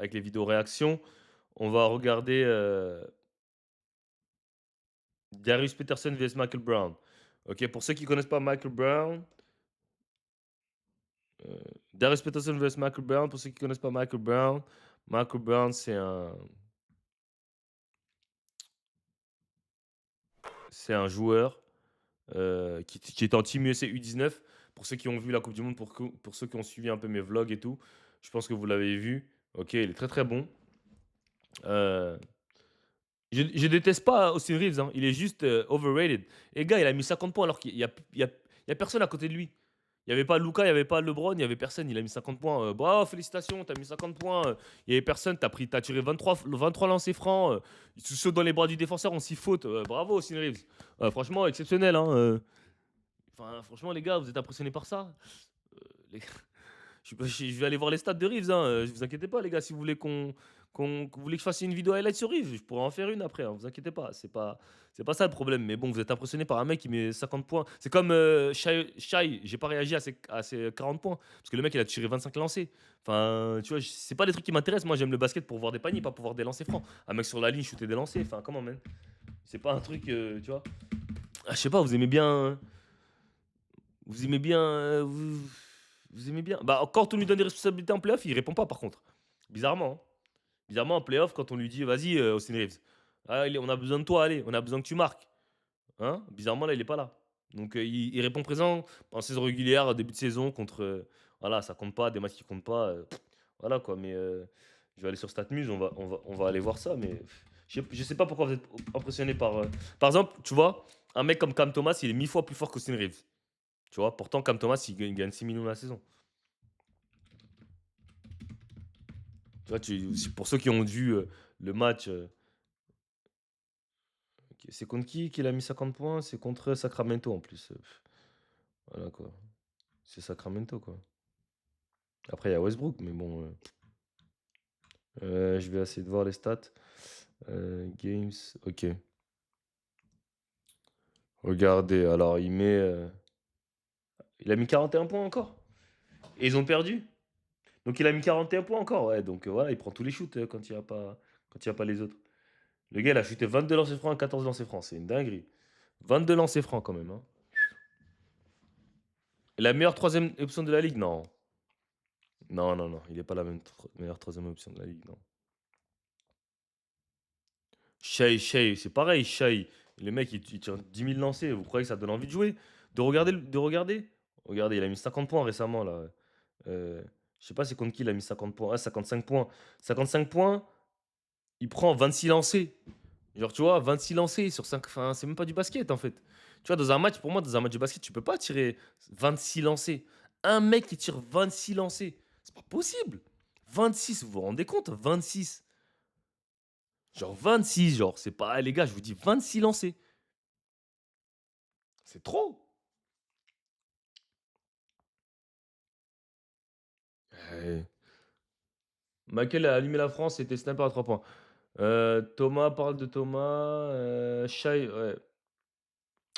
avec les vidéos réactions. On va regarder, Darius Peterson vs Michael Brown. OK, pour ceux qui connaissent pas Michael Brown, Darius Peterson vs Michael Brown, pour ceux qui connaissent pas Michael Brown, c'est un joueur, qui est en Team USA U19. Pour ceux qui ont vu la coupe du monde, pour ceux qui ont suivi un peu mes vlogs et tout, je pense que vous l'avez vu. OK, il est très, très bon. Heu, je déteste pas Austin Reeves, hein, il est juste, overrated. Et le gars, il a mis 50 points alors qu'il y a personne à côté de lui. Il y avait pas Luka, il y avait pas LeBron, il y avait personne, il a mis 50 points, bravo, félicitations, tu as mis 50 points, il y avait personne, tu as tiré 23 lancers francs, tu sautes dans les bras du défenseur en 6 fautes, bravo Austin Reeves. Franchement exceptionnel, hein, enfin franchement les gars, vous êtes impressionnés par ça? Les je vais aller voir les stats de Reeves, hein, vous inquiétez pas les gars, si vous voulez que vous voulez que je fasse une vidéo highlight sur Reeves, je pourrais en faire une après, hein, vous inquiétez pas, c'est pas ça le problème. Mais bon, vous êtes impressionné par un mec qui met 50 points. C'est comme, Shai, j'ai pas réagi à ses 40 points, parce que le mec il a tiré 25 lancers. Enfin, tu vois, c'est pas des trucs qui m'intéressent. Moi, j'aime le basket pour voir des paniers, pas pour voir des lancers francs. Un mec sur la ligne shooter des lancers, enfin comment man? C'est pas un truc, tu vois? Ah, je sais pas, vous aimez bien, vous aimez bien. Bah, quand on lui donne des responsabilités en playoff, il répond pas par contre. Bizarrement, hein. Bizarrement en playoff, quand on lui dit: «Vas-y, Austin Reeves, ah, on a besoin de toi, allez, on a besoin que tu marques», hein, bizarrement là, il est pas là. Donc il répond présent en saison régulière, début de saison contre, voilà, ça compte pas, des matchs qui comptent pas, voilà quoi. Mais je vais aller sur StatMuse, on va aller voir ça. Mais je sais pas pourquoi vous êtes impressionné par exemple, tu vois, un mec comme Cam Thomas, il est 1000 fois plus fort qu'Austin Reeves. Tu vois? Pourtant Cam Thomas, il gagne 6 millions la saison. Tu vois? Pour ceux qui ont vu, le match, OK, c'est contre qui qu'il a mis 50 points? C'est contre Sacramento en plus, voilà quoi. C'est Sacramento quoi. Après il y a Westbrook, mais bon, je vais essayer de voir les stats. Games, OK. Regardez, alors il a mis 41 points encore et ils ont perdu? Donc il a mis 41 points encore, ouais, donc voilà, il prend tous les shoots, quand il y a pas les autres. Le gars, il a shooté 22 lancers francs et 14 lancers francs, c'est une dinguerie. 22 lancers francs quand même, hein. La meilleure troisième option de la ligue? Non. Non, non, non, il est pas la meilleure troisième option de la ligue, non. Shai, c'est pareil, Shai. Le mec, il tire 10 000 lancers. Vous croyez que ça donne envie de jouer? De regarder? Regardez, il a mis 50 points récemment, là. Je sais pas c'est contre qui il a mis 50 points. Ah, 55 points. 55 points, il prend 26 lancers. Genre, tu vois, 26 lancers sur 5. Enfin, c'est même pas du basket, en fait. Tu vois, dans un match, pour moi, dans un match de basket, tu peux pas tirer 26 lancers. Un mec qui tire 26 lancers. C'est pas possible. 26, vous vous rendez compte? 26. Genre 26, genre, c'est pas, les gars, je vous dis 26 lancés. C'est trop. Eh, Michael a allumé la France, c'était sniper à 3 points. Thomas parle de Thomas. Shai, ouais.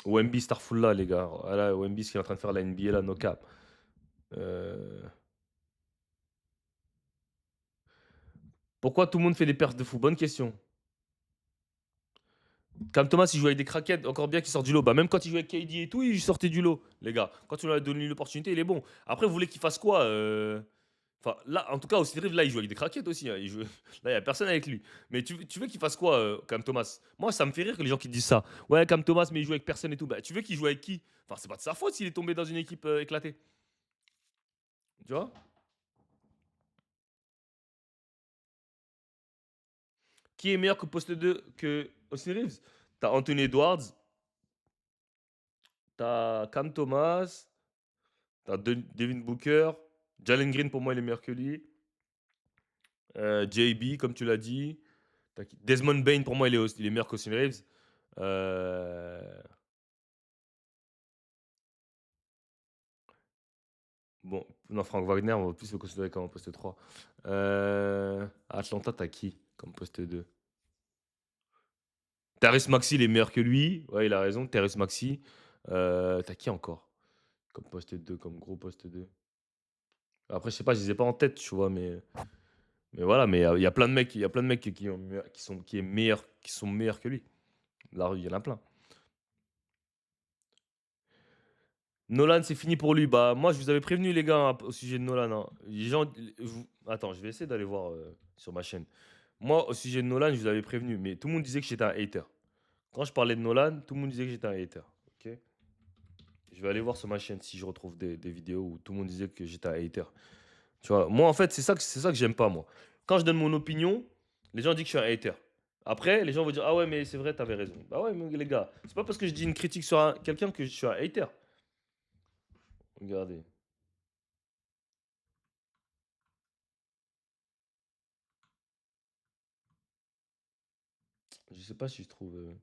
Wemby Starful là, les gars. Voilà, Wemby, ce qu'il est en train de faire la NBA, là, no cap. Euh, Pourquoi tout le monde fait des perfs de fou? Bonne question. Cam Thomas, il joue avec des craquettes, encore bien qu'il sort du lot. Bah, même quand il jouait avec KD et tout, il sortait du lot, les gars. Quand on lui a donné l'opportunité, il est bon. Après, vous voulez qu'il fasse quoi? Enfin, là, en tout cas, au Cédric, là, il joue avec des craquettes aussi, hein. Là, il n'y a personne avec lui. Mais tu veux qu'il fasse quoi, Cam Thomas? Moi, ça me fait rire que les gens qui disent ça. Ouais, Cam Thomas, mais il joue avec personne et tout. Bah, tu veux qu'il joue avec qui? Enfin, c'est pas de sa faute s'il est tombé dans une équipe éclatée. Tu vois? Qui est meilleur que poste 2 que Austin Reeves? T'as Anthony Edwards, t'as Cam Thomas, t'as Devin Booker. Jalen Green, pour moi, il est meilleur que lui. JB, comme tu l'as dit. Desmond Bain, pour moi, il est meilleur qu'Austin Reeves. Euh, Bon, non, Frank Wagner, on va plus le considérer comme un poste 3. Atlanta, t'as qui comme poste 2? Therese Maxi, il est meilleur que lui. Ouais, il a raison. Therese Maxi. T'as qui encore comme poste 2, comme gros poste 2? Après, je sais pas, je les ai pas en tête, tu vois, mais. Mais voilà, mais il y a plein de mecs, il y a plein de mecs qui sont meilleurs que lui. Là, il y en a plein. Nolan, c'est fini pour lui. Bah, moi, je vous avais prévenu, les gars, hein, au sujet de Nolan, hein. Les gens, attends, je vais essayer d'aller voir sur ma chaîne. Moi, au sujet de Nolan, je vous avais prévenu, mais tout le monde disait que j'étais un hater. Quand je parlais de Nolan, tout le monde disait que j'étais un hater. Ok. Je vais aller voir sur ma chaîne si je retrouve des vidéos où tout le monde disait que j'étais un hater. Tu vois, moi, en fait, c'est ça que j'aime pas, moi. Quand je donne mon opinion, les gens disent que je suis un hater. Après, les gens vont dire, ah ouais, mais c'est vrai, t'avais raison. Bah ouais, mais les gars, c'est pas parce que je dis une critique sur quelqu'un que je suis un hater. Regardez. Je sais pas si je trouve.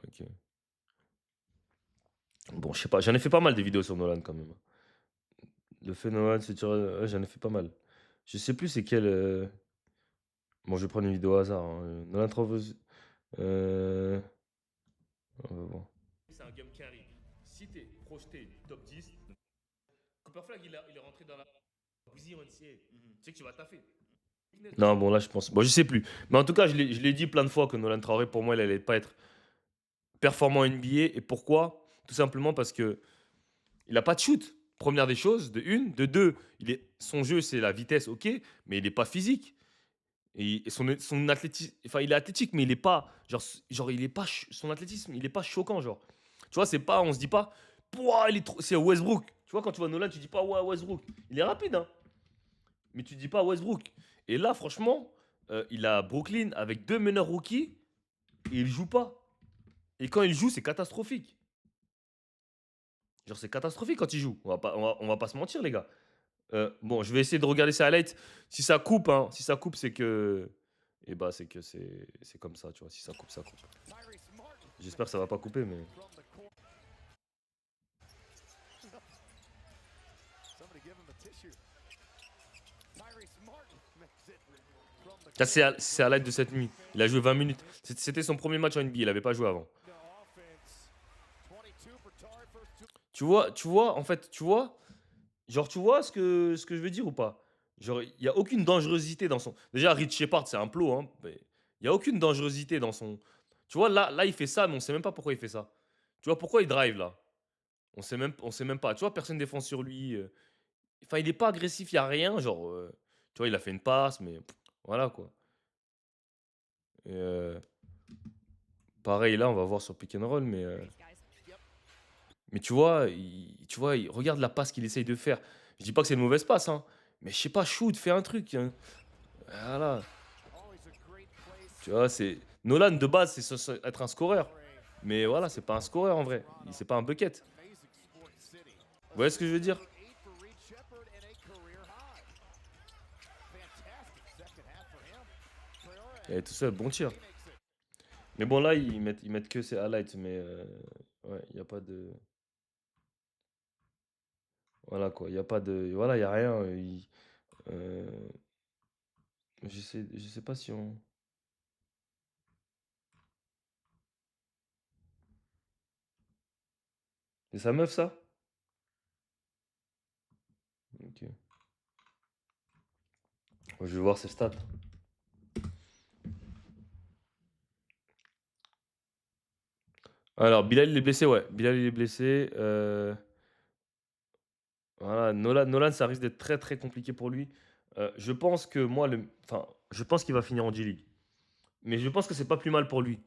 Ok. Bon, je sais pas. J'en ai fait pas mal des vidéos sur Nolan quand même. Le fait Nolan, c'est ouais, j'en ai fait pas mal. Je sais plus c'est quel. Bon, je vais prendre une vidéo au hasard, hein. Nolan Travers. Euh... On va voir. C'est un game carry. Si t'es projeté top 10, Cooper Flag, il est rentré dans la bousille en NCAA. Tu sais que tu vas taffer. Non, bon, là, je pense. Bon, je sais plus. Mais en tout cas, je l'ai dit plein de fois que Nolan Traoré, pour moi, il allait pas être performant NBA. Et pourquoi? Tout simplement parce que il a pas de shoot. Première des choses, de une. De deux, son jeu, c'est la vitesse, ok, mais il est pas physique. Et son athlétisme, enfin, il est athlétique, mais il est pas, genre il est pas, son athlétisme, il est pas choquant, genre. Tu vois, c'est pas, on se dit pas, pouah, il est trop, c'est Westbrook. Tu vois, quand tu vois Nolan, tu dis pas, ouais, Westbrook. Il est rapide, hein, mais tu dis pas Westbrook. Et là, franchement, il a Brooklyn avec deux meneurs rookies et il joue pas. Et quand il joue, c'est catastrophique. Genre, c'est catastrophique quand il joue. On va pas se mentir, les gars. Bon, je vais essayer de regarder ses highlights. Si ça coupe, hein, si ça coupe, c'est que. Et bah, c'est que c'est comme ça, tu vois. Si ça coupe, ça coupe. J'espère que ça va pas couper, mais. Ça, c'est highlight de cette nuit. Il a joué 20 minutes. C'était son premier match en NBA. Il avait pas joué avant. Tu vois, en fait, tu vois. Genre, tu vois ce que je veux dire ou pas? Genre, il y a aucune dangerosité dans son. Déjà, Rich Shepard, c'est un plot, hein. Mais il y a aucune dangerosité dans son. Tu vois, là, il fait ça, mais on sait même pas pourquoi il fait ça. Tu vois, pourquoi il drive là? On sait même pas. Tu vois, personne défend sur lui. Enfin, il est pas agressif, il y a rien. Genre, tu vois, il a fait une passe, mais voilà quoi. Et, pareil, là, on va voir sur pick and roll, mais tu vois, regarde la passe qu'il essaye de faire. Je dis pas que c'est une mauvaise passe, hein, mais je sais pas, shoot, fais un truc, hein. Voilà. Tu vois, c'est. Nolan, de base, c'est être un scoreur. Mais voilà, c'est pas un scoreur en vrai. C'est pas un bucket. Vous voyez ce que je veux dire? Il est tout seul, bon tir. Mais bon, là, ils mettent que ses highlights, mais ouais, il n'y a pas de. Voilà quoi, il n'y a pas de. Voilà, il n'y a rien. Euh, je sais pas si on. C'est sa meuf, ça? Ok. Je vais voir ses stats. Alors, Bilal, il est blessé, ouais. Bilal, il est blessé. Voilà, Nolan, ça risque d'être très très compliqué pour lui. Je pense que moi, enfin, je pense qu'il va finir en G-League. Mais je pense que c'est pas plus mal pour lui.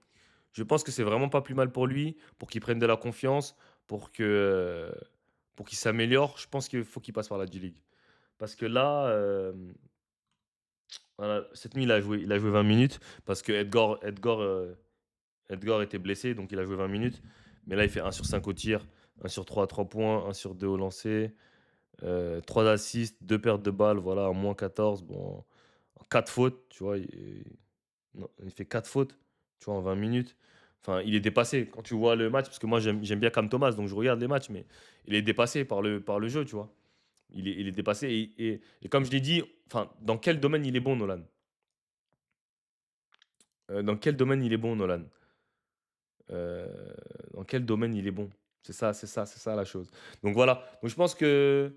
Je pense que c'est vraiment pas plus mal pour lui, pour qu'il prenne de la confiance, pour qu'il s'améliore. Je pense qu'il faut qu'il passe par la G-League. Parce que là, voilà, cette nuit, il a joué 20 minutes. Parce que Edgar était blessé, donc il a joué 20 minutes. Mais là, il fait 1 sur 5 au tir, 1 sur 3 à 3 points, 1 sur 2 au lancer. 3 assists, 2 pertes de balles, voilà, en moins 14. Bon, 4 fautes, tu vois. Non, il fait 4 fautes, tu vois, en 20 minutes. Enfin, il est dépassé. Quand tu vois le match, parce que moi j'aime bien Cam Thomas, donc je regarde les matchs, mais il est dépassé par le jeu, tu vois. Il est dépassé. Et comme je l'ai dit, enfin, dans quel domaine il est bon, Nolan? Dans quel domaine il est bon, Nolan? Euh, dans quel domaine il est bon? C'est ça la chose. Donc voilà. Donc je pense que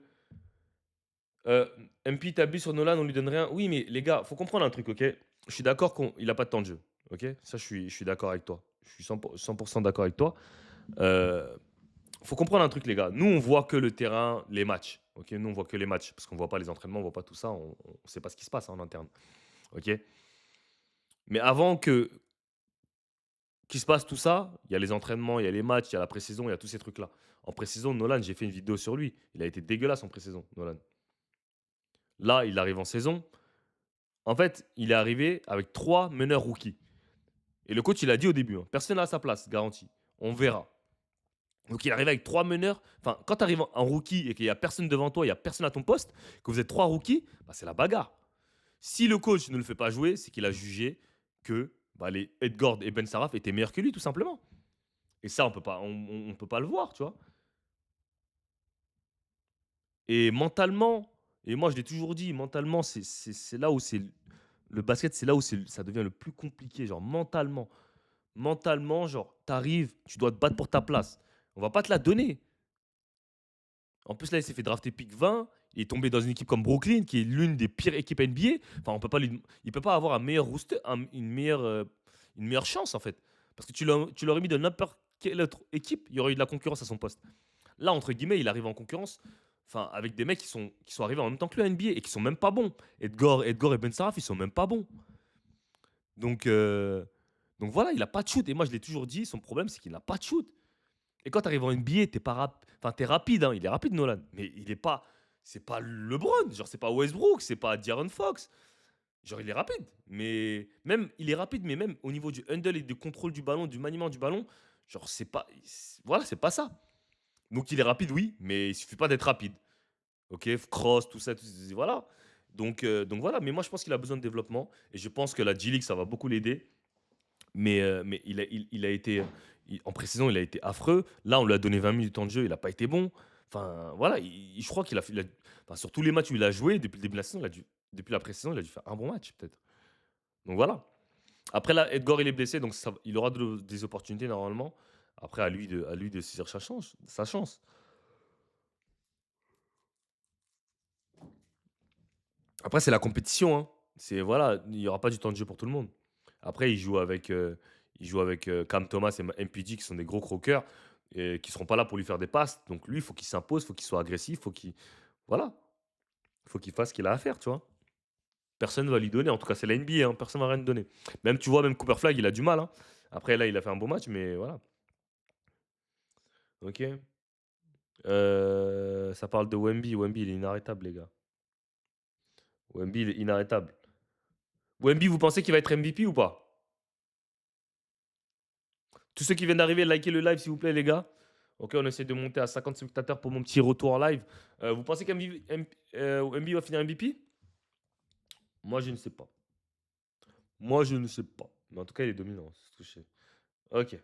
MP t'abuse sur Nolan, on lui donne rien. Oui, mais les gars, faut comprendre un truc, OK? Je suis d'accord qu'il a pas de temps de jeu, OK? Ça, je suis d'accord avec toi. Je suis 100 d'accord avec toi. Heu, faut comprendre un truc, les gars. Nous, on voit que le terrain, les matchs, OK? Nous, on voit que les matchs parce qu'on voit pas les entraînements, on voit pas tout ça, on sait pas ce qui se passe en interne, OK? Mais avant qu'il se passe tout ça, il y a les entraînements, il y a les matchs, il y a la pré-saison, il y a tous ces trucs-là. En pré-saison, Nolan, j'ai fait une vidéo sur lui. Il a été dégueulasse en pré-saison, Nolan. Là, il arrive en saison. En fait, il est arrivé avec 3 meneurs rookies et le coach, il a dit au début, hein: «Personne à sa place, garanti. On verra». Donc il est arrivé avec 3 meneurs. Enfin, quand tu arrives en rookie et qu'il y a personne devant toi, il y a personne à ton poste, que vous êtes 3 rookies, bah, c'est la bagarre. Si le coach ne le fait pas jouer, c'est qu'il a jugé que, bah, les Edgord et Ben Saraf étaient meilleurs que lui, tout simplement. Et ça, on peut pas le voir, tu vois? Et mentalement, et moi je l'ai toujours dit, mentalement, c'est là où c'est le basket, c'est là où ça devient le plus compliqué, genre mentalement. Mentalement, genre, t'arrives, tu dois te battre pour ta place. On va pas te la donner. En plus, là, il s'est fait drafter pick 20. Il est tombé dans une équipe comme Brooklyn, qui est l'une des pires équipes NBA. Enfin, il peut pas avoir un meilleur rooster, une meilleure chance, en fait. Parce que tu l'aurais mis de n'importe quelle autre équipe, il y aurait eu de la concurrence à son poste. Là, entre guillemets, il arrive en concurrence, enfin, avec des mecs qui sont arrivés en même temps que le NBA et qui sont même pas bons. Edgar et Ben Saraf, ils sont même pas bons. Donc, euh, donc voilà, il a pas de shoot. Et moi, je l'ai toujours dit, son problème, c'est qu'il n'a pas de shoot. Et quand tu arrives en NBA, t'es pas enfin, t'es rapide, hein. Il est rapide, Nolan. Mais il est pas. C'est pas LeBron. Genre, c'est pas Westbrook, c'est pas De'Aaron Fox. Genre, il est rapide. Mais même, il est rapide, mais même au niveau du handle et du contrôle du ballon, du maniement du ballon, genre, c'est pas. Voilà, c'est pas ça. Donc, il est rapide, oui, mais il suffit pas d'être rapide. OK, cross, tout ça, voilà. Donc voilà, mais moi je pense qu'il a besoin de développement et je pense que la G League ça va beaucoup l'aider. Mais il a été en pré-saison, il a été affreux. Là, on lui a donné 20 minutes de temps de jeu, il a pas été bon. Enfin voilà, je crois qu'il a fait enfin, sur tous les matchs où il a joué depuis le début de la saison, depuis la pré-saison, il a dû faire un bon match peut-être. Donc voilà. Après là, Edgar il est blessé, donc il aura des opportunités normalement. Après à lui de saisir sa chance, sa chance. Après, c'est la compétition, hein. C'est voilà, il y aura pas du temps de jeu pour tout le monde. Après, il joue avec Cam Thomas et MPG qui sont des gros croqueurs et qui seront pas là pour lui faire des passes. Donc lui, il faut qu'il s'impose, il faut qu'il soit agressif, voilà, faut qu'il fasse ce qu'il a à faire, tu vois. Personne va lui donner. En tout cas, c'est la NBA, hein, personne va rien lui donner. Même tu vois, même Cooper Flag, il a du mal, hein. Après là, il a fait un bon match, mais voilà. Ok. Ça parle de Wemby. Wemby, il est inarrêtable, les gars. Wemby, il est inarrêtable. Wemby, vous pensez qu'il va être MVP ou pas? Tous ceux qui viennent d'arriver, likez le live, s'il vous plaît, les gars. Ok, on essaie de monter à 50 spectateurs pour mon petit retour en live. Vous pensez qu'MB va finir MVP? Moi, je ne sais pas. Moi, je ne sais pas. Mais en tout cas, il est dominant, c'est ce que je sais. Ok.